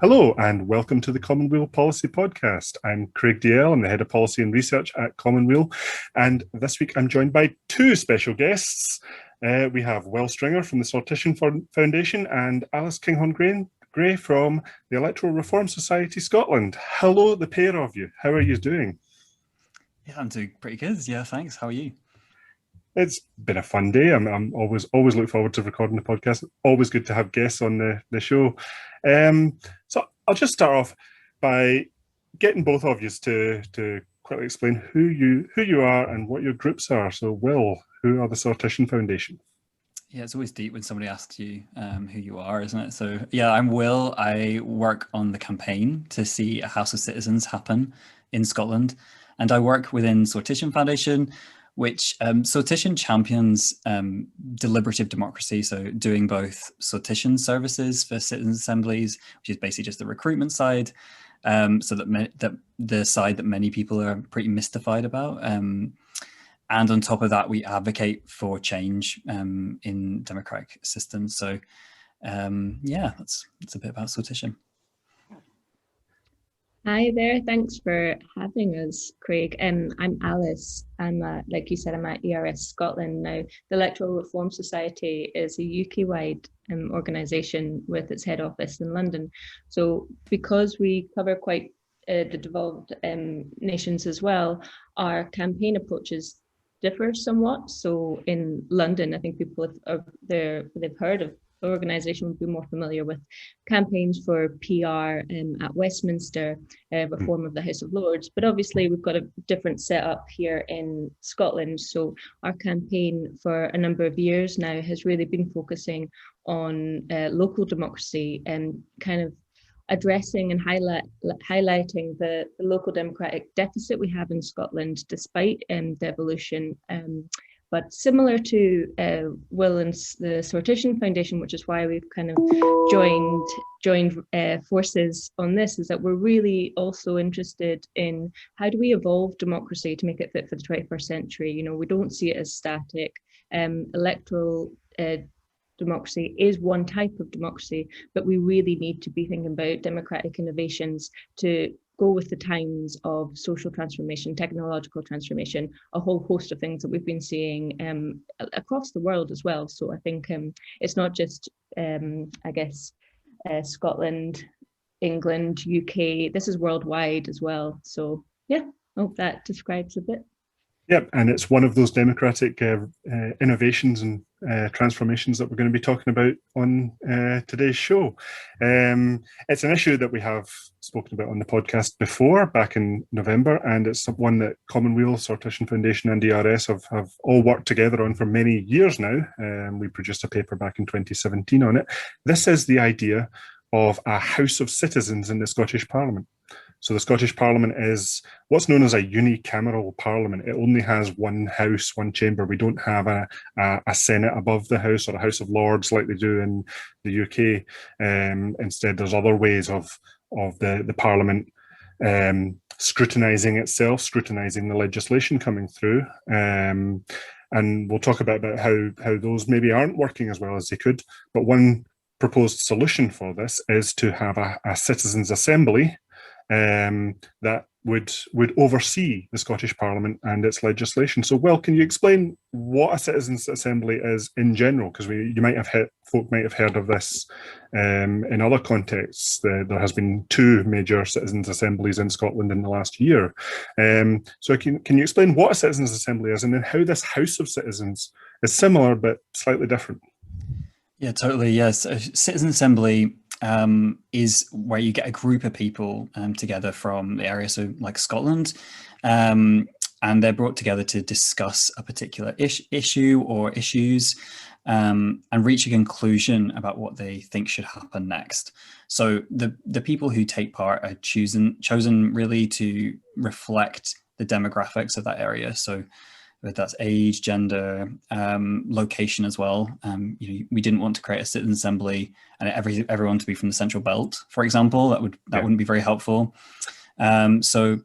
Hello and welcome to the Commonweal Policy Podcast. I'm Craig DL, I'm the Head of Policy and Research at Commonweal, and this week I'm joined by two special guests. We have Weal from the Sortition Foundation and Alice Kinghorn-Gray from the Electoral Reform Society Scotland. Hello, the pair of you. How are you doing? Yeah, I'm doing pretty good. Yeah, thanks. How are you? It's been a fun day. I'm always look forward to recording the podcast. Always good to have guests on the show. So I'll just start off by getting both of you to quickly explain who you are and what your groups are. So, Will, who are the Sortition Foundation? Yeah, it's always deep when somebody asks you who you are, isn't it? So, yeah, I'm Will. I work on the campaign to see a House of Citizens happen in Scotland, and I work within Sortition Foundation, which Sortition champions deliberative democracy, so doing both sortition services for citizen assemblies, which is basically just the recruitment side, so that the side that many people are pretty mystified about. And on top of that, we advocate for change in democratic systems. So yeah, that's a bit about Sortition. Hi there, thanks for having us, Craig. I'm Alice. Like you said, I'm at ERS Scotland now. The Electoral Reform Society is a UK-wide organisation with its head office in London. So because we cover quite the devolved nations as well, our campaign approaches differ somewhat. So in London, I think people they've heard of the organisation would be more familiar with campaigns for PR at Westminster, reform of the House of Lords. But obviously we've got a different setup here in Scotland. So our campaign for a number of years now has really been focusing on local democracy and kind of addressing and highlighting the local democratic deficit we have in Scotland, despite the evolution. But similar to Will and the Sortition Foundation, which is why we've kind of joined forces on this, is that we're really also interested in how do we evolve democracy to make it fit for the 21st century. You know, we don't see it as static. Electoral democracy is one type of democracy, but we really need to be thinking about democratic innovations to go with the times of social transformation, technological transformation, a whole host of things that we've been seeing across the world as well. So I think it's not just, Scotland, England, UK, this is worldwide as well. So yeah, I hope that describes a bit. Yep, and it's one of those democratic innovations and transformations that we're going to be talking about on today's show. It's an issue that we have spoken about on the podcast before, back in November, and it's one that Commonweal, Sortition Foundation and DRS have all worked together on for many years now. We produced a paper back in 2017 on it. This is the idea of a House of Citizens in the Scottish Parliament. So the Scottish Parliament is what's known as a unicameral parliament. It only has one house, one chamber. We don't have a Senate above the House or a House of Lords like they do in the UK. Instead, there's other ways of the Parliament scrutinising itself, scrutinising the legislation coming through. And we'll talk about how those maybe aren't working as well as they could. But one proposed solution for this is to have a citizens' assembly that would oversee the Scottish Parliament and its legislation. So, Will, can you explain what a citizens' assembly is in general? Because folk might have heard of this in other contexts. There has been two major citizens' assemblies in Scotland in the last year. So, can you explain what a citizens' assembly is, and then how this House of Citizens is similar but slightly different? Yeah, totally. Yes, a citizen assembly is where you get a group of people together from the area, so like Scotland, and they're brought together to discuss a particular issue or issues and reach a conclusion about what they think should happen next. So the people who take part are chosen really to reflect the demographics of that area. So whether that's age, gender, location as well. We didn't want to create a citizen assembly and everyone to be from the Central Belt, for example. That wouldn't be very helpful. So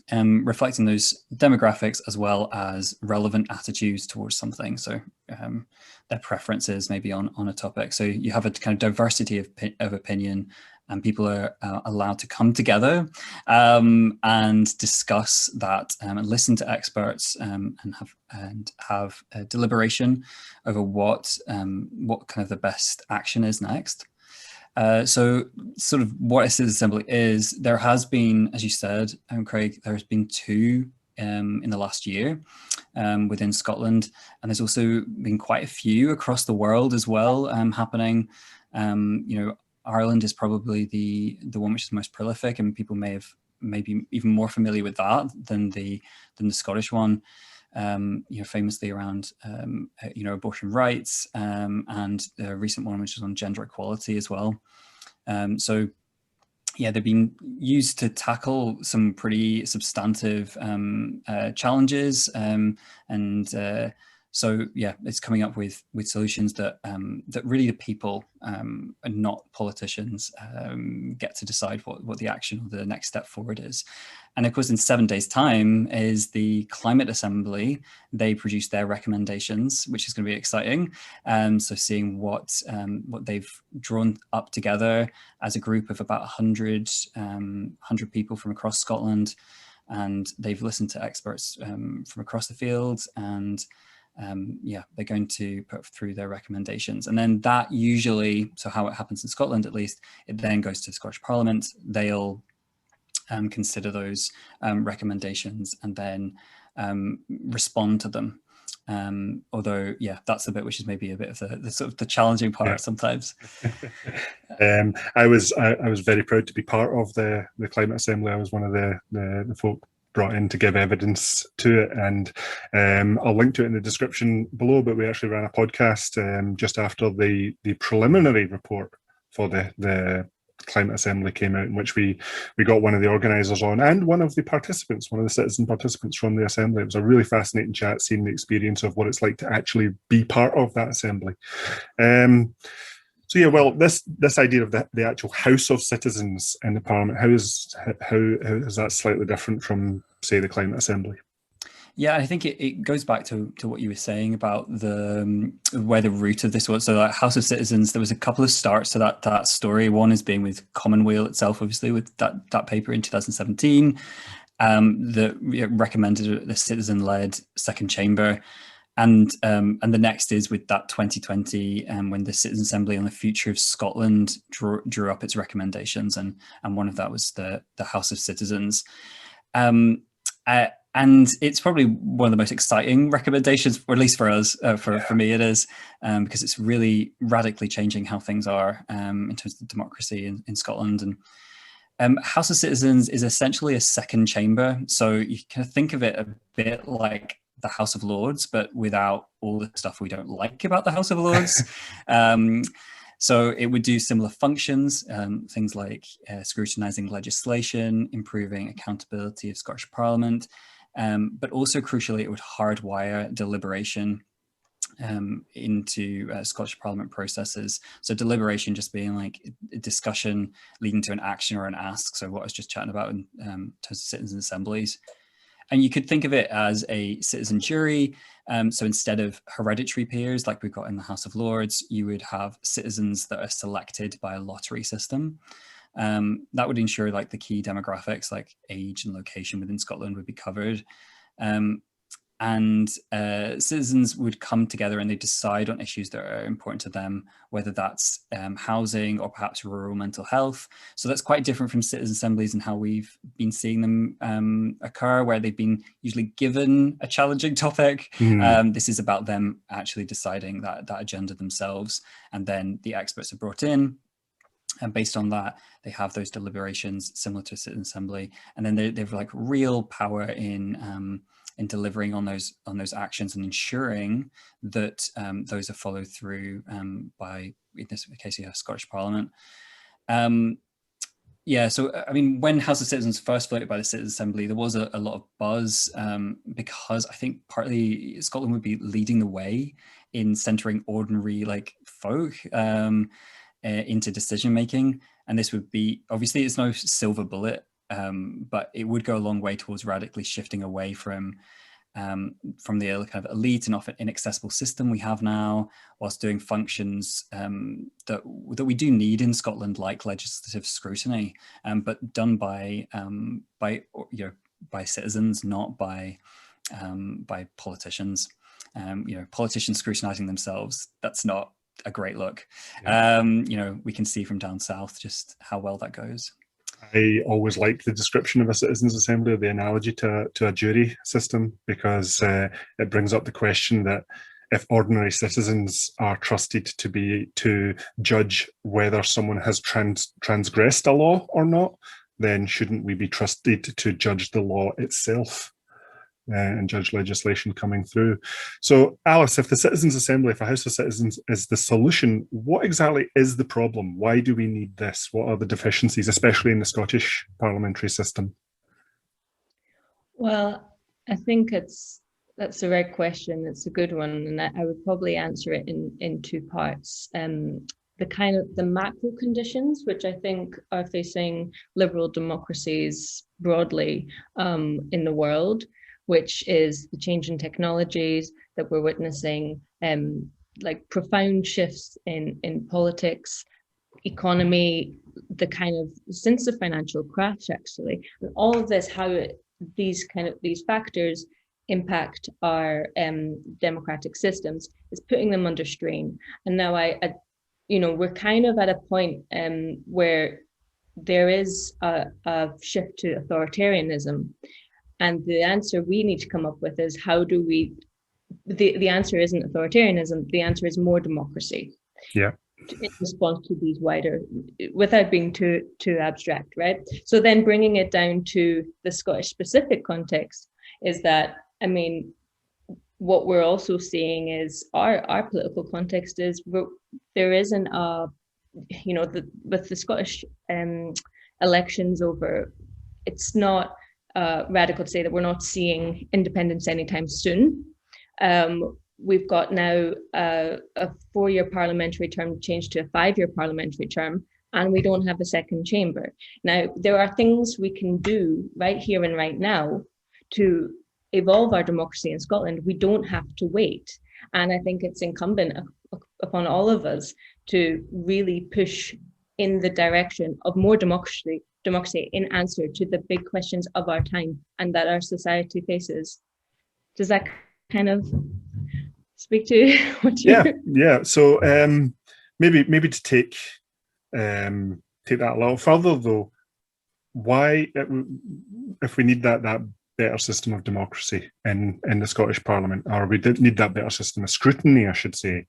reflecting those demographics as well as relevant attitudes towards something. So their preferences maybe on a topic. So you have a kind of diversity of opinion, and people are allowed to come together and discuss that and listen to experts and have a deliberation over what kind of the best action is next. So sort of what a citizen assembly is, there has been, as you said, Craig, there's been 2 in the last year within Scotland, and there's also been quite a few across the world as well happening. Ireland is probably the one which is most prolific, and people maybe even more familiar with that than the Scottish one. Famously around abortion rights, and the recent one which is on gender equality as well. So yeah, they've been used to tackle some pretty substantive challenges, so yeah, it's coming up with solutions that that really the people and not politicians get to decide what the action or the next step forward is. And of course, in 7 days' time is the Climate Assembly. They produce their recommendations, which is going to be exciting. So seeing what they've drawn up together as a group of about 100 people from across Scotland, and they've listened to experts from across the field, and they're going to put through their recommendations. And then that usually, so how it happens in Scotland at least, it then goes to the Scottish Parliament. They'll consider those recommendations and then respond to them. Although, yeah, that's the bit which is maybe a bit of the sort of the challenging part sometimes. I was very proud to be part of the Climate Assembly. I was one of the folk brought in to give evidence to it, and I'll link to it in the description below, but we actually ran a podcast just after the preliminary report for the Climate Assembly came out, in which we got one of the organisers on and one of the citizen participants from the Assembly. It was a really fascinating chat, seeing the experience of what it's like to actually be part of that Assembly. So yeah, well, this idea of the actual House of Citizens in the Parliament, how is that slightly different from, say, the Climate Assembly? Yeah, I think it goes back to what you were saying about where the root of this was. So like House of Citizens, there was a couple of starts to that story. One is being with Weal itself, obviously, with that paper in 2017 that recommended the citizen-led second chamber. And the next is with that 2020 when the Citizen Assembly on the Future of Scotland drew up its recommendations, and one of that was the House of Citizens. And it's probably one of the most exciting recommendations, or at least for us, for me it is, because it's really radically changing how things are in terms of democracy in Scotland. And House of Citizens is essentially a second chamber. So you can think of it a bit like the House of Lords, but without all the stuff we don't like about the House of Lords. So it would do similar functions, things like scrutinising legislation, improving accountability of Scottish Parliament, but also crucially, it would hardwire deliberation into Scottish Parliament processes. So deliberation just being like a discussion leading to an action or an ask. So what I was just chatting about in terms of citizen assemblies. And you could think of it as a citizen jury. So instead of hereditary peers like we've got in the House of Lords, you would have citizens that are selected by a lottery system. That would ensure like the key demographics like age and location within Scotland would be covered. And citizens would come together and they decide on issues that are important to them, whether that's housing or perhaps rural mental health. So that's quite different from citizen assemblies and how we've been seeing them occur, where they've been usually given a challenging topic. This is about them actually deciding that agenda themselves, and then the experts are brought in. And based on that, they have those deliberations similar to a citizen assembly, and then they've like real power in delivering on those actions and ensuring that those are followed through by, in this case, Scottish Parliament. So I mean, when House of Citizens first floated by the Citizen Assembly, there was a lot of buzz because I think partly Scotland would be leading the way in centering ordinary like folk into decision making, and this would be, obviously it's no silver bullet, but it would go a long way towards radically shifting away from from the kind of elite and often inaccessible system we have now, whilst doing functions that we do need in Scotland, like legislative scrutiny, but done by citizens, not by politicians. Politicians scrutinising themselves, that's not a great look. Yeah. We can see from down south just how well that goes. I always like the description of a citizens' assembly, the analogy to a jury system, because it brings up the question that if ordinary citizens are trusted to judge whether someone has transgressed a law or not, then shouldn't we be trusted to judge the law itself and judge legislation coming through? So, Alice, if the Citizens' Assembly, if a House of Citizens is the solution, what exactly is the problem? Why do we need this? What are the deficiencies, especially in the Scottish parliamentary system? Well, I think that's the right question. It's a good one, and I would probably answer it in two parts. The macro conditions, which I think are facing liberal democracies broadly in the world, which is the change in technologies that we're witnessing, like profound shifts in politics, economy, since the financial crash, actually, and all of this, how these factors impact our democratic systems is putting them under strain. And now we're kind of at a point where there is a shift to authoritarianism. And the answer we need to come up with is how do we, the answer isn't authoritarianism, the answer is more democracy. Yeah. In response to these wider, without being too abstract, right? So then bringing it down to the Scottish specific context is that, I mean, what we're also seeing is our political context is there isn't with the Scottish elections over, it's not radical to say that we're not seeing independence anytime soon. We've got now a 4-year parliamentary term changed to a 5-year parliamentary term, and we don't have a second chamber. Now, there are things we can do right here and right now to evolve our democracy in Scotland. We don't have to wait. And I think it's incumbent upon all of us to really push in the direction of more democracy in answer to the big questions of our time and that our society faces. Does that kind of speak to what you... Yeah. So maybe to take that a little further, though, why, if we need that better system of democracy in the Scottish Parliament, or we did need that better system of scrutiny, I should say,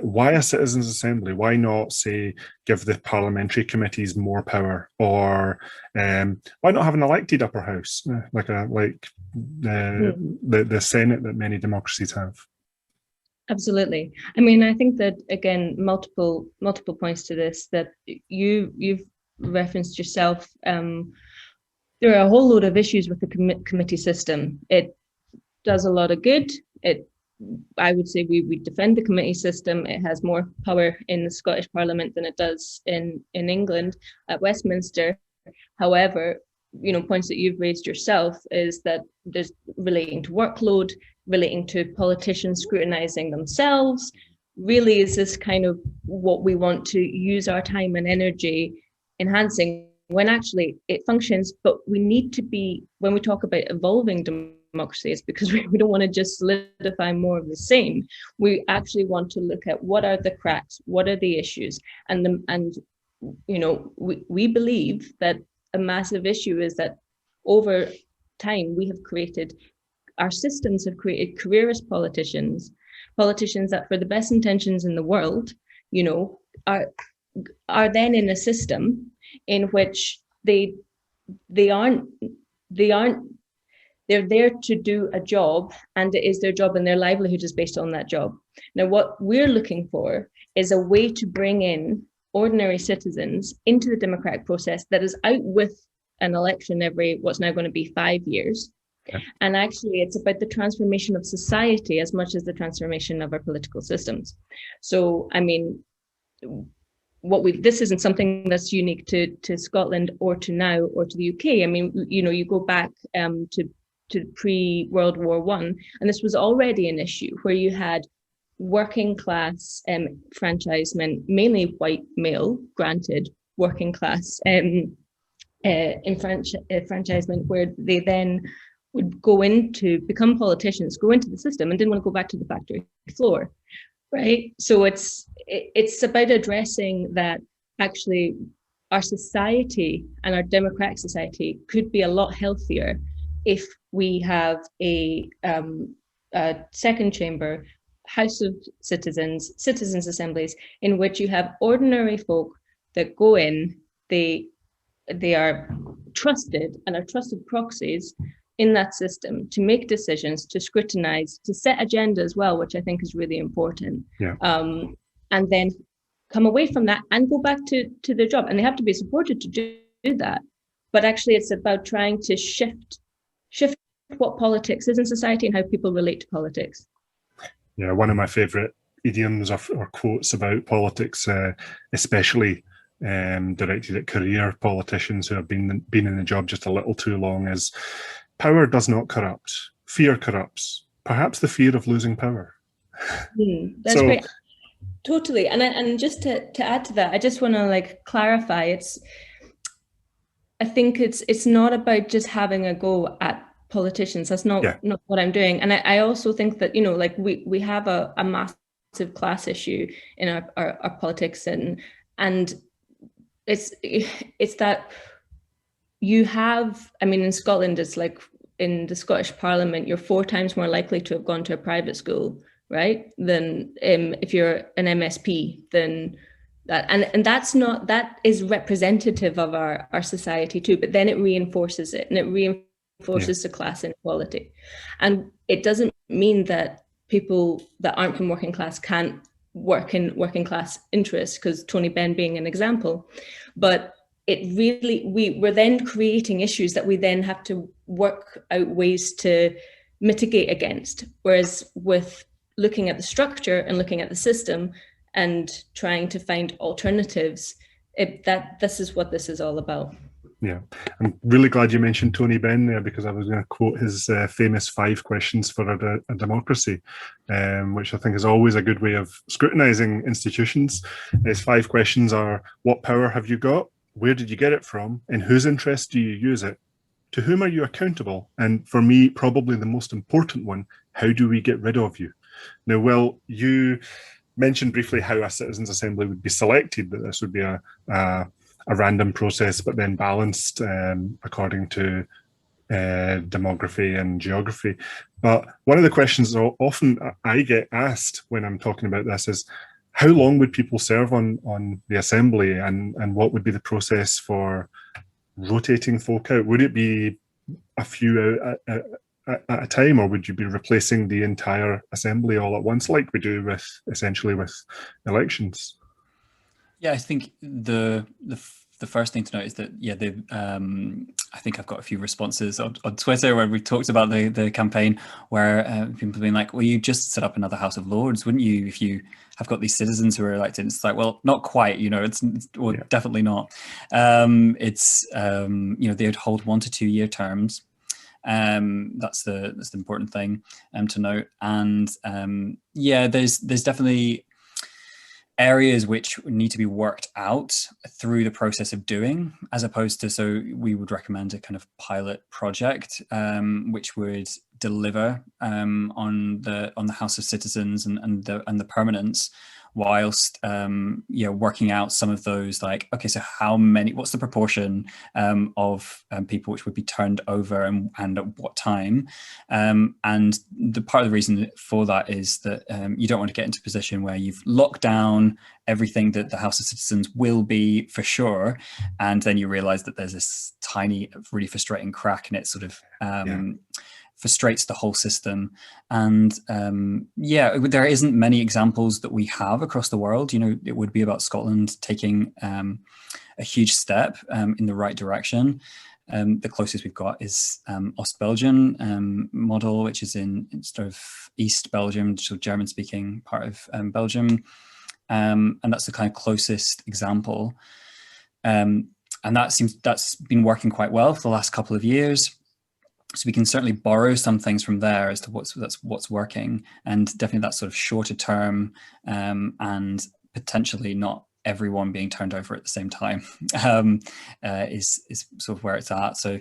why a Citizens' Assembly? Why not, say, give the parliamentary committees more power, or why not have an elected upper house like the Senate that many democracies have? Absolutely. I mean, I think that, again, multiple points to this that you've referenced yourself. There are a whole load of issues with the committee system. It does a lot of good. I would say we defend the committee system. It has more power in the Scottish Parliament than it does in England at Westminster. However, points that you've raised yourself is that there's relating to workload, relating to politicians scrutinizing themselves. Really, is this kind of what we want to use our time and energy enhancing, when actually it functions? But we need to be, when we talk about evolving democracy, it's because we don't want to just solidify more of the same. We actually want to look at what are the cracks, what are the issues, we believe that a massive issue is that over time our systems have created careerist politicians that, for the best intentions in the world, are then in a system in which they're there to do a job, and it is their job and their livelihood is based on that job. Now, what we're looking for is a way to bring in ordinary citizens into the democratic process that is out with an election every what's now going to be 5 years. Okay. And actually, it's about the transformation of society as much as the transformation of our political systems. So, I mean, this isn't something that's unique to Scotland or to now or to the UK. I mean, you go back to to pre-World War One, and this was already an issue where you had working class enfranchisement, mainly white male, granted working class enfranchisement, where they then would go into become politicians, go into the system, and didn't want to go back to the factory floor, right? So it's about addressing that actually our society and our democratic society could be a lot healthier if we have a second chamber, House of Citizens, citizens' assemblies, in which you have ordinary folk that go in, they are trusted and are trusted proxies in that system to make decisions, to scrutinize, to set agenda as well, which I think is really important. Yeah. And then come away from that and go back to their job. And they have to be supported to do that. But actually, it's about trying to shift what politics is in society and how people relate to politics. Yeah, one of my favourite idioms or quotes about politics, especially directed at career politicians who have been in the job just a little too long, is power does not corrupt. Fear corrupts. Perhaps the fear of losing power. That's great. Totally. And just to add to that, I just want to clarify. I think it's not about just having a go at politicians. That's not what I'm doing. And I also think that, we have a massive class issue in our politics, and it's that you have, in Scotland, it's like in the Scottish Parliament, you're 4 times more likely to have gone to a private school, right, than if you're an MSP, than that. And that is representative of our society too, but then it reinforces it, and it reinforces the class inequality. And it doesn't mean that people that aren't from working class can't work in working class interests, because Tony Benn being an example, but it really, we're then creating issues that we then have to work out ways to mitigate against. Whereas with looking at the structure and looking at the system and trying to find alternatives, this is what this is all about. Yeah, I'm really glad you mentioned Tony Benn there, because I was going to quote his famous 5 questions for a democracy, which I think is always a good way of scrutinising institutions. His 5 questions are: what power have you got? Where did you get it from? In whose interest do you use it? To whom are you accountable? And for me, probably the most important one, how do we get rid of you? Now, Will, you mentioned briefly how a citizens' assembly would be selected, that this would be a random process, but then balanced according to demography and geography. But one of the questions that often I get asked when I'm talking about this is, how long would people serve on the assembly, and what would be the process for rotating folk out? Would it be a few at a time, or would you be replacing the entire assembly all at once, like we do essentially with elections? Yeah, I think the first thing to note is that I think I've got a few responses on Twitter where we talked about the campaign, where people have been like, well, you just set up another House of Lords, wouldn't you, if you have got these citizens who are elected? It's like, well, not quite, definitely not. They'd hold 1 to 2 year terms. That's the important thing to note. And there's definitely areas which need to be worked out through the process of doing, as opposed to, so we would recommend a kind of pilot project which would deliver on the House of Citizens and the permanence, whilst working out some of those, like, okay, so what's the proportion of people which would be turned over, and at what time, and the part of the reason for that is that you don't want to get into a position where you've locked down everything that the House of Citizens will be for sure, and then you realize that there's this tiny, really frustrating crack, and it sort of frustrates the whole system. And there isn't many examples that we have across the world. It would be about Scotland taking a huge step in the right direction. The closest we've got is Ostbelgian model, which is in sort of East Belgium, so German-speaking part of Belgium, and that's the kind of closest example. And that's been working quite well for the last couple of years. So we can certainly borrow some things from there as to what's working, and definitely that sort of shorter term, and potentially not everyone being turned over at the same time is sort of where it's at. So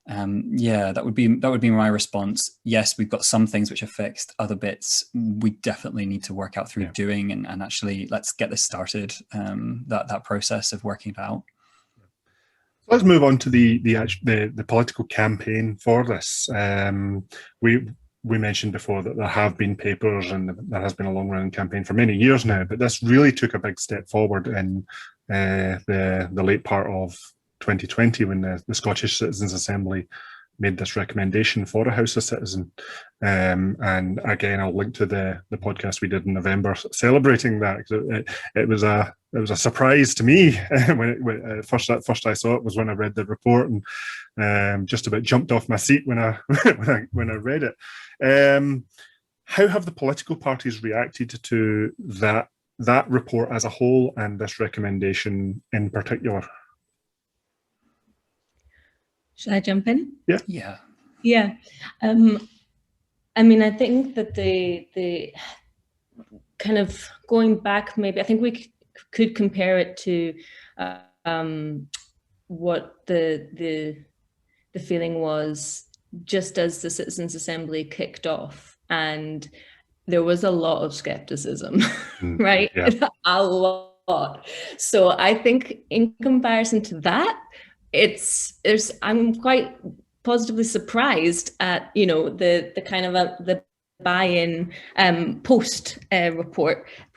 yeah, that would be my response. Yes, we've got some things which are fixed. Other bits we definitely need to work out through doing, and actually let's get this started. That process of working it out. Let's move on to the political campaign for this. We mentioned before that there have been papers and there has been a long-running campaign for many years now, but this really took a big step forward in the late part of 2020 when the Scottish Citizens' Assembly made this recommendation for a House of Citizen. And again, I'll link to the podcast we did in November celebrating that. It was a surprise to me when first I saw it was when I read the report, and just about jumped off my seat when I read it. How have the political parties reacted to that report as a whole and this recommendation in particular? Should I jump in? Yeah. I mean, I think that the kind of going back, maybe I think we could compare it to what the feeling was just as the Citizens' Assembly kicked off, and there was a lot of skepticism, right? Yeah. A lot. So I think in comparison to that, I'm quite positively surprised at the kind of the buy-in post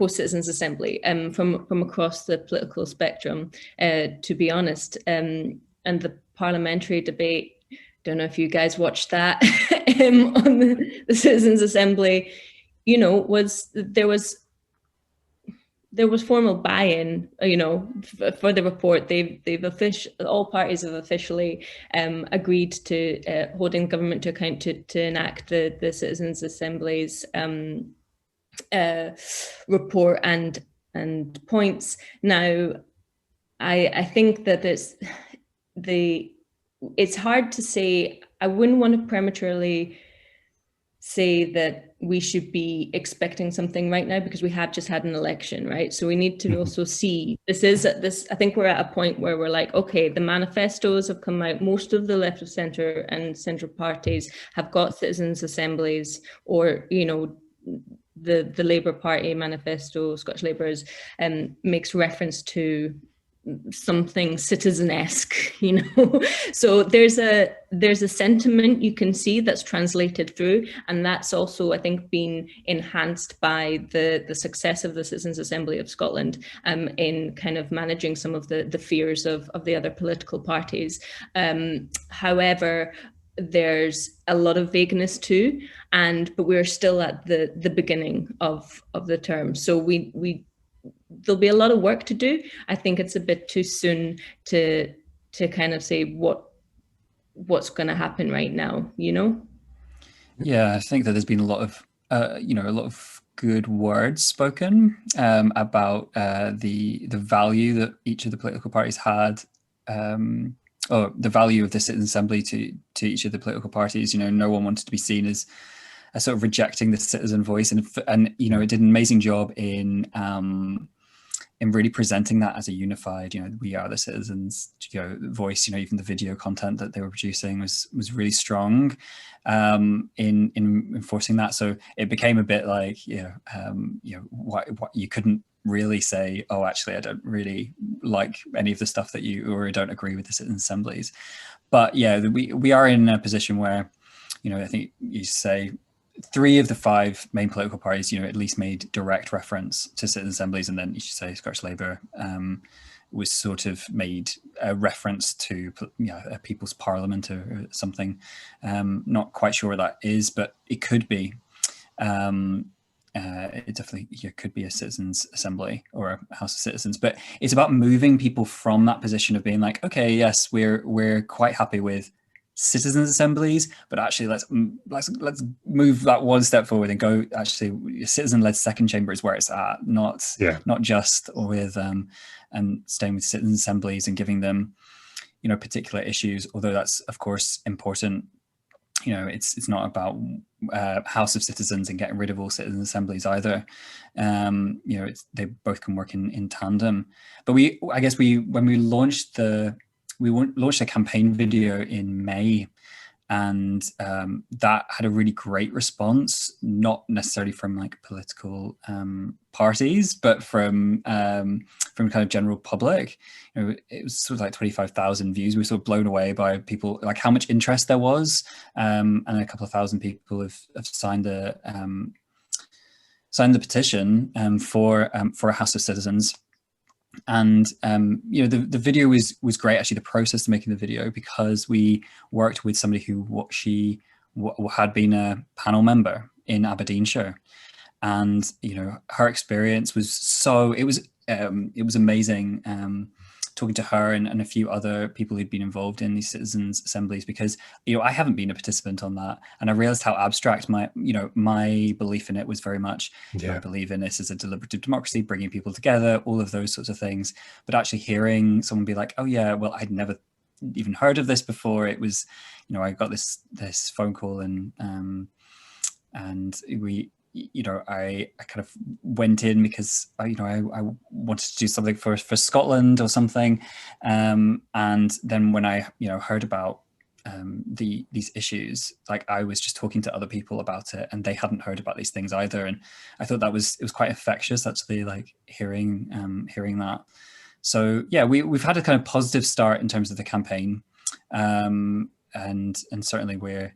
Citizens' Assembly from across the political spectrum, to be honest, and the parliamentary debate. Don't know if you guys watched that on the Citizens' Assembly. There was formal buy-in, for the report. All parties have officially agreed to holding government to account to enact the Citizens' Assembly's report and points. Now, I think that it's hard to say. I wouldn't want to prematurely say that we should be expecting something right now, because we have just had an election, right? So we need to also see I think we're at a point where we're like, okay, the manifestos have come out. Most of the left of centre and centre parties have got citizens' assemblies, or the Labour Party manifesto, Scottish Labour's, makes reference to something citizen-esque, so there's a sentiment you can see that's translated through, and that's also, I think, been enhanced by the success of the Citizens' Assembly of Scotland in kind of managing some of the fears of the other political parties. However, there's a lot of vagueness too, but we're still at the beginning of the term, so there'll be a lot of work to do. I think it's a bit too soon to kind of say what's going to happen right now, Yeah, I think that there's been a lot of good words spoken about the value that each of the political parties had, or the value of the Citizens' Assembly to each of the political parties. No one wanted to be seen as sort of rejecting the citizen voice, and it did an amazing job in really presenting that as a unified, we are the citizens voice. Even the video content that they were producing was really strong in enforcing that. So it became a bit like what you couldn't really say, oh, actually I don't really like any of the stuff that or I don't agree with the citizen assemblies. But yeah, we are in a position where I think you say 3 of the 5 main political parties, at least made direct reference to citizen assemblies, and then you should say Scottish Labour was sort of made a reference to a People's Parliament or something. Not quite sure what that is, but it could be. It definitely could be a citizens' assembly or a House of Citizens, but it's about moving people from that position of being like, okay, yes, we're quite happy with citizens' assemblies, but actually let's move that one step forward and go, actually citizen-led second chamber is where it's at, not just with and staying with citizen assemblies and giving them particular issues, although that's of course important it's not about House of Citizens and getting rid of all citizen assemblies either. They both can work in tandem. But when we launched a campaign video in May, and that had a really great response, not necessarily from like political parties, but from kind of general public. It was sort of like 25,000 views. We were sort of blown away by people, like how much interest there was, and a couple of thousand people have signed the petition for a House of Citizens. And the video was great, actually, the process of making the video, because we worked with somebody who had been a panel member in Aberdeenshire, and her experience was it was amazing, talking to her and a few other people who'd been involved in these citizens assemblies, because I haven't been a participant on that, and I realized how abstract my belief in it was. Very much, I believe in this as a deliberative democracy, bringing people together, all of those sorts of things. But actually hearing someone be like, oh yeah, well, I'd never even heard of this before. It was, I got this phone call, and we, I kind of went in because I wanted to do something for Scotland or something, and then when I heard about these issues, like I was just talking to other people about it, and they hadn't heard about these things either, and I thought it was quite infectious, actually, like hearing that. So yeah, we've had a kind of positive start in terms of the campaign, and certainly we're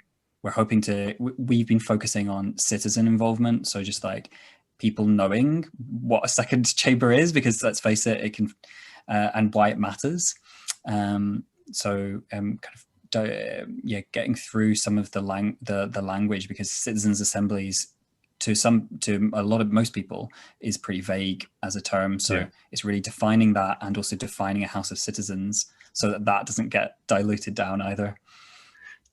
hoping we've been focusing on citizen involvement. So just like people knowing what a second chamber is, because let's face it, it can, and why it matters. Getting through some of the language, because citizens assemblies to most people is pretty vague as a term. So it's really defining that, and also defining a House of Citizens so that doesn't get diluted down either.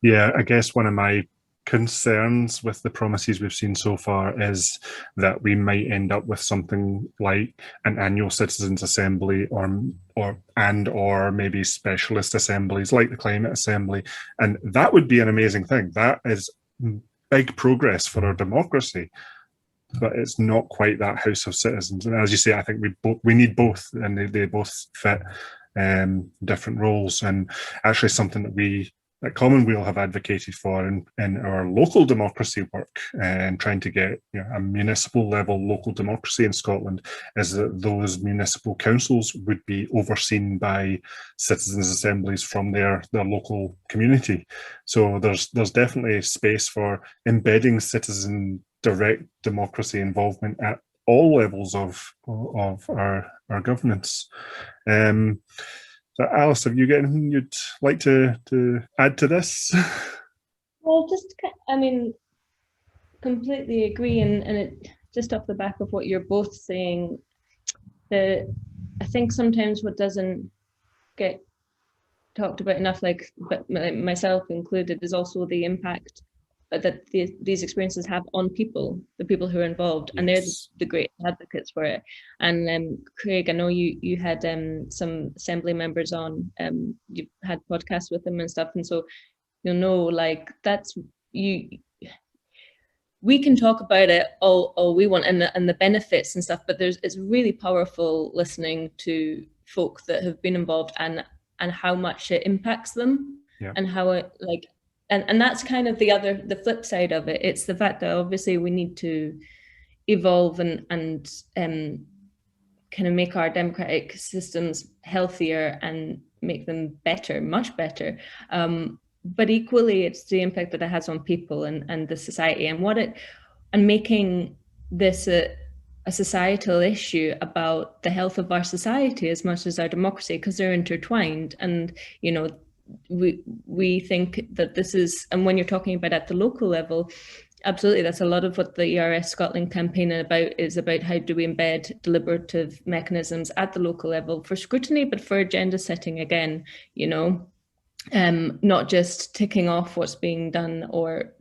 Yeah, I guess one of my concerns with the promises we've seen so far is that we might end up with something like an annual citizens assembly or maybe specialist assemblies like the climate assembly, and that would be an amazing thing. That is big progress for our democracy, but it's not quite that House of Citizens. And as you say, I think we need both, and they both fit different roles, and actually something that we at Commonweal have advocated for in our local democracy work, and trying to get a municipal level local democracy in Scotland, is that those municipal councils would be overseen by citizens assemblies from their local community. So there's definitely space for embedding citizen direct democracy involvement at all levels of our governance. So Alice, have you got anything you'd like to add to this? Well, completely agree, and it just off the back of what you're both saying, I think sometimes what doesn't get talked about enough, but myself included, is also the impact that these experiences have on people, the people who are involved, and they're the great advocates for it. And Craig, I know you had some assembly members on, you've had podcasts with them and stuff, and so we can talk about it all we want, and the benefits and stuff, but it's really powerful listening to folk that have been involved and how much it impacts them, and how it and that's kind of the flip side of it. It's the fact that obviously we need to evolve and kind of make our democratic systems healthier and make them better, much better. But equally, it's the impact that it has on people and the society, and making this a societal issue about the health of our society as much as our democracy, because they're intertwined. And we think that this is, and when you're talking about at the local level, absolutely, that's a lot of what the ERS Scotland campaign is about. How do we embed deliberative mechanisms at the local level for scrutiny, but for agenda setting again, not just ticking off what's being done, or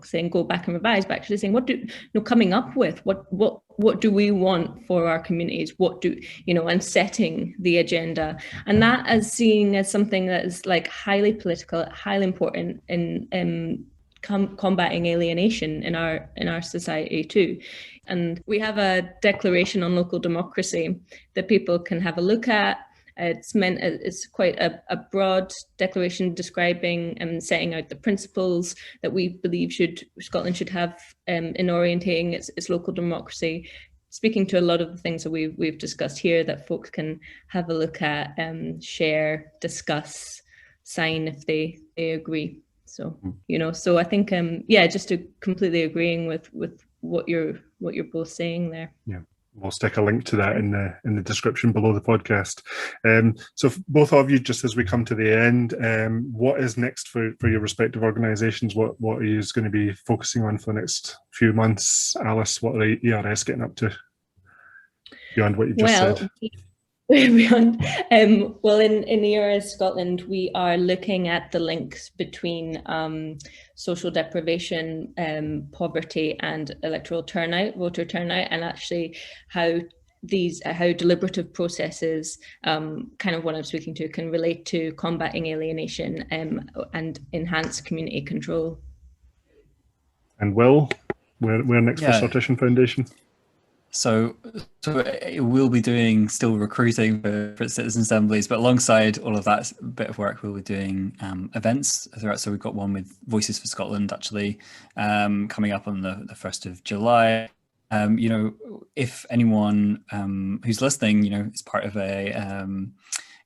saying go back and revise, but actually saying coming up with what do we want for our communities, and setting the agenda, and that as seeing as something that is highly political, highly important in combating alienation in our society too. And we have a declaration on local democracy that people can have a look at. It's quite a broad declaration describing and setting out the principles that we believe Scotland should have in orientating its local democracy, speaking to a lot of the things that we've discussed here that folks can have a look at, share, discuss, sign if they agree. So, so I think, just to completely agreeing with what you're both saying there. Yeah. We'll stick a link to that in the description below the podcast. So both of you, just as we come to the end, what is next for your respective organisations? What are you going to be focusing on for the next few months? Alice, what are ERS getting up to beyond what you've just said? Beyond, in ERS Scotland, we are looking at the links between social deprivation, poverty, and electoral turnout, voter turnout, and actually how deliberative processes, kind of what I'm speaking to, can relate to combating alienation and enhance community control. And Will, where next for Sortition Foundation? So we'll be doing still recruiting for citizen assemblies, but alongside all of that bit of work, we'll be doing events throughout. So we've got one with Voices for Scotland actually coming up on the 1st of July. If anyone who's listening, is part of a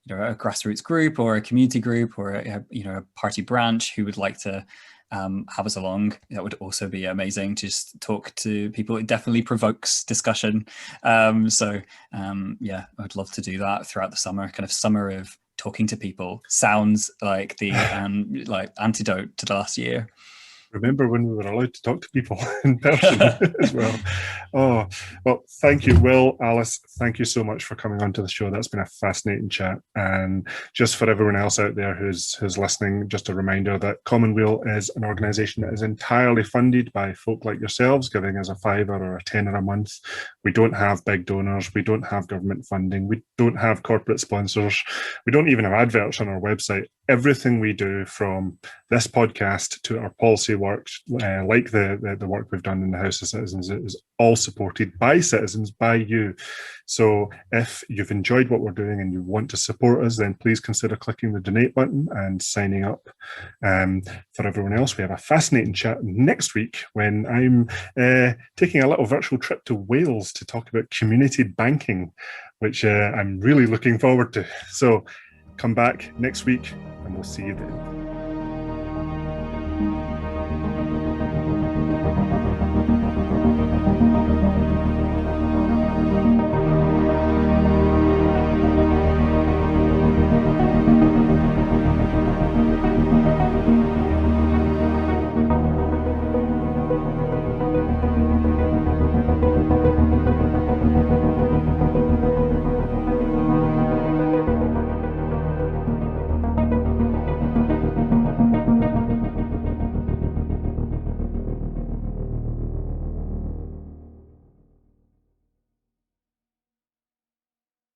grassroots group or a community group or a party branch who would like to have us along, that would also be amazing to just talk to people. It definitely provokes discussion. I'd love to do that throughout the summer. Kind of summer of talking to people sounds like the antidote to the last year. Remember when we were allowed to talk to people in person as well. Oh, well, thank you, Will, Alice, thank you so much for coming onto the show. That's been a fascinating chat. And just for everyone else out there who's listening, just a reminder that Commonweal is an organisation that is entirely funded by folk like yourselves, giving us a £5 or a £10 a month. We don't have big donors. We don't have government funding. We don't have corporate sponsors. We don't even have adverts on our website. Everything we do, from this podcast to our policy work, like the work we've done in the House of Citizens, is all supported by citizens, by you. So if you've enjoyed what we're doing and you want to support us, then please consider clicking the donate button and signing up. For everyone else, we have a fascinating chat next week when I'm taking a little virtual trip to Wales to talk about community banking, which I'm really looking forward to. So come back next week and we'll see you then.